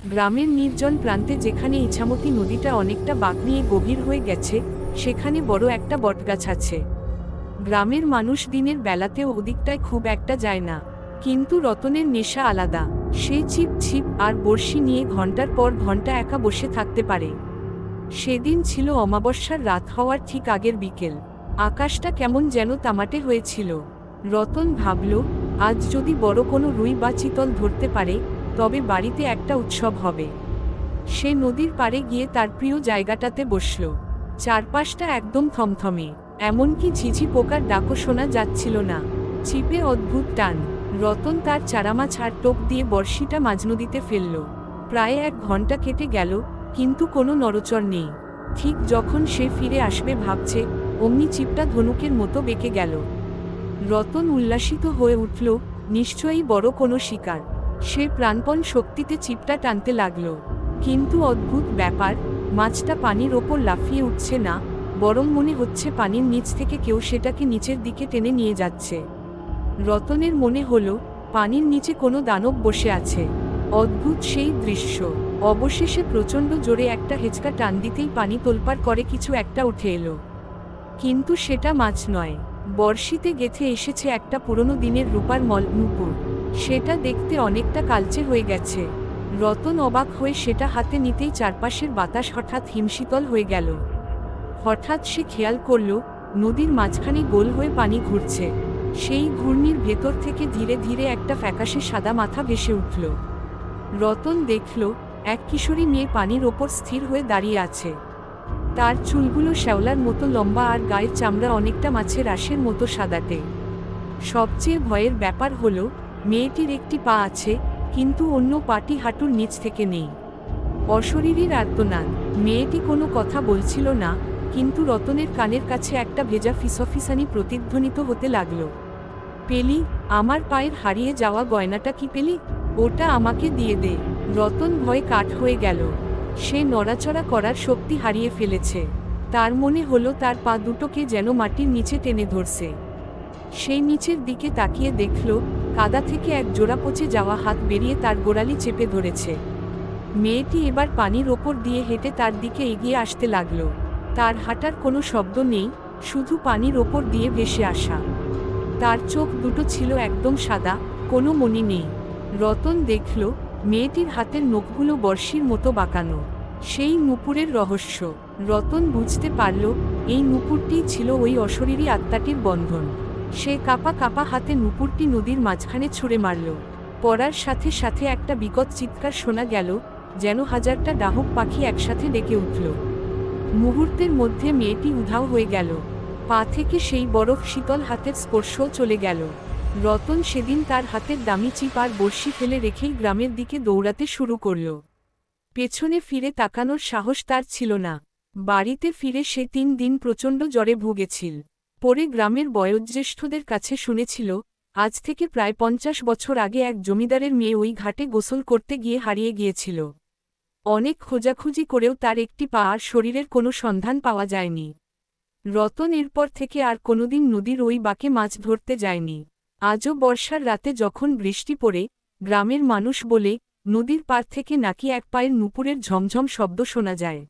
গ্রামের নির্জন প্রান্তে যেখানে ইছামতি নদীটা অনেকটা বাঁক নিয়ে গভীর হয়ে গেছে, সেখানে বড় একটা বটগাছ আছে। গ্রামের মানুষ দিনের বেলাতেও ওদিকটায় খুব একটা যায় না, কিন্তু রতনের নেশা আলাদা। সে ছিপ ছিপ আর বড়শি নিয়ে ঘন্টার পর ঘন্টা একা বসে থাকতে পারে। সেদিন ছিল অমাবস্যার রাত হওয়ার ঠিক আগের বিকেল। আকাশটা কেমন যেন তামাটে হয়েছিল। রতন ভাবল, আজ যদি বড় কোনো রুই বা চিতল ধরতে পারে, তবে বাড়িতে একটা উৎসব হবে। সে নদীর পাড়ে গিয়ে তার প্রিয় জায়গাটাতে বসল। চারপাশটা একদম থমথমে, এমনকি ঝিঝি পোকার ডাকও শোনা যাচ্ছিল না। ছিপে অদ্ভুত টান। রতন তার চারামাছ আর টোপ দিয়ে বড়শিটা মাঝনদীতে ফেলল। প্রায় 1 ঘন্টা কেটে গেল, কিন্তু কোনো নড়চড় নেই। ঠিক যখন সে ফিরে আসবে ভাবছে, অমনি ছিপটা ধনুকের মতো বেঁকে গেল। রতন উল্লাসিত হয়ে উঠল, নিশ্চয়ই বড় কোনো শিকার। সে প্রাণপণ শক্তিতে ছিপটা টানতে লাগল। কিন্তু অদ্ভুত ব্যাপার, মাছটা পানির ওপর লাফিয়ে উঠছে না, বরং মনে হচ্ছে পানির নিচ থেকে কেউ সেটাকে নিচের দিকে টেনে নিয়ে যাচ্ছে। রতনের মনে হলো, পানির নিচে কোনো দানব বসে আছে। অদ্ভুত সেই দৃশ্য। অবশেষে প্রচণ্ড জোরে একটা হেঁচকা টান দিতেই পানি তোলপাড় করে কিছু একটা উঠে এলো। কিন্তু সেটা মাছ নয়, বড়শিতে গেঁথে এসেছে একটা পুরনো দিনের রূপার নুপুর। সেটা দেখতে অনেকটা কালচে হয়ে গেছে। রতন অবাক হয়ে সেটা হাতে নিতেই চারপাশের বাতাস হঠাৎ হিমশীতল হয়ে গেল। হঠাৎ সে খেয়াল করল, নদীর মাঝখানে গোল হয়ে পানি ঘুরছে। সেই ঘূর্ণির ভেতর থেকে ধীরে ধীরে একটা ফ্যাকাশে সাদা মাথা ভেসে উঠল। রতন দেখল, এক কিশোরী মেয়ে পানির ওপর স্থির হয়ে দাঁড়িয়ে আছে। তার চুলগুলো শ্যাওলার মতো লম্বা আর গায়ের চামড়া অনেকটা মাছের আঁশের মতো সাদাটে। সবচেয়ে ভয়ের ব্যাপার হলো, মেয়েটির একটি পা আছে, কিন্তু অন্য পাটি হাঁটুর নিচ থেকে নেই। অশরীরীর আর্তনাদ। মেয়েটি কোনো কথা বলছিল না, কিন্তু রতনের কানের কাছে একটা ভেজা ফিসফিসানি প্রতিধ্বনিত হতে লাগল। পেলি, আমার পায়ের হারিয়ে যাওয়া গয়নাটা কি পেলি? ওটা আমাকে দিয়ে দে। রতন ভয়ে কাঠ হয়ে গেল। সে নড়াচড়া করার শক্তি হারিয়ে ফেলেছে। তার মনে হলো তার পা দুটোকে যেন মাটির নিচে টেনে ধরছে। সেই নিচের দিকে তাকিয়ে দেখল, কাদা থেকে এক জোড়া পচে যাওয়া হাত বেরিয়ে তার গোড়ালি চেপে ধরেছে। মেয়েটি এবার পানির ওপর দিয়ে হেঁটে তার দিকে এগিয়ে আসতে লাগল। তার হাঁটার কোনো শব্দ নেই, শুধু পানির ওপর দিয়ে ভেসে আসা। তার চোখ দুটো ছিল একদম সাদা, কোনো মণি নেই। রতন দেখল, মেয়েটির হাতের নখগুলো বর্ষির মতো বাঁকানো। সেই নুপুরের রহস্য। রতন বুঝতে পারল, এই নুপুরটিই ছিল ওই অশরীরী আত্মাটির বন্ধন। সে কাঁপা কাঁপা হাতে নুপুরটি নদীর মাঝখানে ছুঁড়ে মারল। পড়ার সাথে সাথে একটা বিকট চিৎকার শোনা গেল, যেন হাজারটা ডাহুক পাখি একসাথে ডেকে উঠল। মুহূর্তের মধ্যে মেয়েটি উধাও হয়ে গেল। পা থেকে সেই বরফ শীতল হাতের স্পর্শও চলে গেল। রতন সেদিন তার হাতের দামি চিপ আর বড়শি ফেলে রেখেই গ্রামের দিকে দৌড়াতে শুরু করল। পেছনে ফিরে তাকানোর সাহস তার ছিল না। বাড়িতে ফিরে সে 3 দিন প্রচণ্ড জ্বরে ভুগেছিল। পরে গ্রামের বয়োজ্যেষ্ঠদের কাছে শুনেছিল, আজ থেকে প্রায় 50 বছর আগে এক জমিদারের মেয়ে ওই ঘাটে গোসল করতে গিয়ে হারিয়ে গিয়েছিল। অনেক খোঁজাখুঁজি করেও তার একটি পা আর শরীরের কোনো সন্ধান পাওয়া যায়নি। রতন এরপর থেকে আর কোনোদিন নদীর ওই বাঁকে মাছ ধরতে যায়নি। আজও বর্ষার রাতে যখন বৃষ্টি পড়ে, গ্রামের মানুষ বলে, নদীর পাড় থেকে নাকি এক পায়ের নুপুরের ঝমঝম শব্দ শোনা যায়।